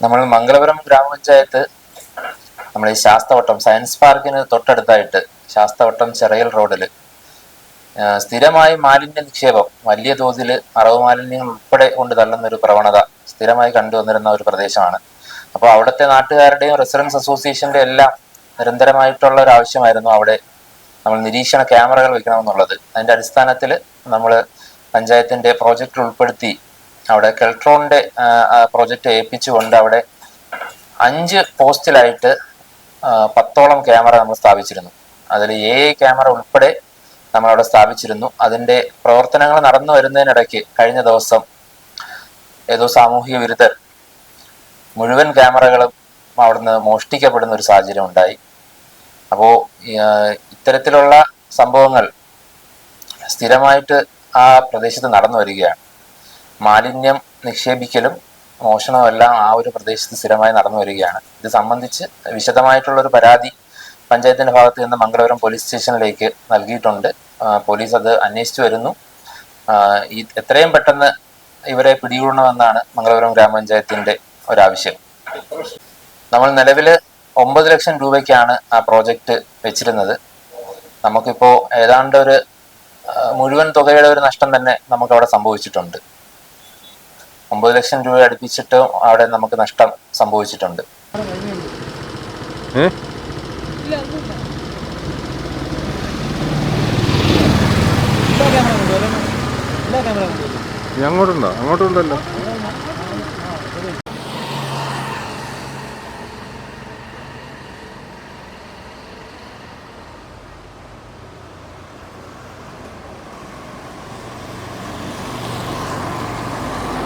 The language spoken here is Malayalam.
നമ്മൾ മംഗലപുരം ഗ്രാമപഞ്ചായത്ത് നമ്മൾ ഈ ശാസ്തവട്ടം സയൻസ് പാർക്കിന് തൊട്ടടുത്തായിട്ട് ശാസ്തവട്ടം ചെറയൽ റോഡിൽ സ്ഥിരമായി മാലിന്യ നിക്ഷേപം വലിയ തോതിൽ അറവ് മാലിന്യങ്ങൾ ഉൾപ്പെടെ കൊണ്ട് തള്ളുന്ന ഒരു പ്രവണത സ്ഥിരമായി കണ്ടുവന്നിരുന്ന ഒരു പ്രദേശമാണ്. അപ്പോൾ അവിടുത്തെ നാട്ടുകാരുടെയും റെസിഡൻസ് അസോസിയേഷന്റെ എല്ലാം നിരന്തരമായിട്ടുള്ള ഒരു ആവശ്യമായിരുന്നു അവിടെ നമ്മൾ നിരീക്ഷണ ക്യാമറകൾ വെക്കണമെന്നുള്ളത്. അതിന്റെ അടിസ്ഥാനത്തിൽ നമ്മൾ പഞ്ചായത്തിന്റെ പ്രോജക്റ്റിൽ ഉൾപ്പെടുത്തി അവിടെ കെൽട്രോണിന്റെ പ്രോജക്റ്റ് ഏൽപ്പിച്ചുകൊണ്ട് അവിടെ 5 പോസ്റ്റിലായിട്ട് 10ഓളം ക്യാമറ നമ്മൾ സ്ഥാപിച്ചിരുന്നു. അതിൽ AI ക്യാമറ ഉൾപ്പെടെ നമ്മളവിടെ സ്ഥാപിച്ചിരുന്നു. അതിന്റെ പ്രവർത്തനങ്ങൾ നടന്നു വരുന്നതിനിടയ്ക്ക് കഴിഞ്ഞ ദിവസം ഏതോ സാമൂഹിക വിരുദ്ധർ മുഴുവൻ ക്യാമറകളും അവിടുന്ന് മോഷ്ടിക്കപ്പെടുന്ന ഒരു സാഹചര്യം ഉണ്ടായി. അപ്പോൾ ഇത്തരത്തിലുള്ള സംഭവങ്ങൾ സ്ഥിരമായിട്ട് ആ പ്രദേശത്ത് നടന്നു വരികയാണ്. മാലിന്യം നിക്ഷേപിക്കലും മോഷണവും എല്ലാം ആ ഒരു പ്രദേശത്ത് സ്ഥിരമായി നടന്നു വരികയാണ്. ഇത് സംബന്ധിച്ച് വിശദമായിട്ടുള്ളൊരു പരാതി പഞ്ചായത്തിന്റെ ഭാഗത്ത് നിന്ന് മംഗലപുരം പോലീസ് സ്റ്റേഷനിലേക്ക് നൽകിയിട്ടുണ്ട്. പോലീസ് അത് അന്വേഷിച്ചു വരുന്നു. എത്രയും പെട്ടെന്ന് ഇവരെ പിടികൂടണമെന്നാണ് മംഗലപുരം ഗ്രാമപഞ്ചായത്തിന്റെ ഒരാവശ്യം. നമ്മൾ നിലവിൽ 9 ലക്ഷം രൂപയ്ക്കാണ് ആ പ്രോജക്റ്റ് വെച്ചിരുന്നത്. നമുക്കിപ്പോ ഏതാണ്ട് ഒരു മുഴുവൻ തുകയുടെ ഒരു നഷ്ടം തന്നെ നമുക്ക് അവിടെ സംഭവിച്ചിട്ടുണ്ട്. 9 ലക്ഷം രൂപ അടുപ്പിച്ചിട്ട് അവിടെ നമുക്ക് നഷ്ടം സംഭവിച്ചിട്ടുണ്ട്. അങ്ങോട്ടുണ്ടോ? അങ്ങോട്ടുണ്ടല്ലോ.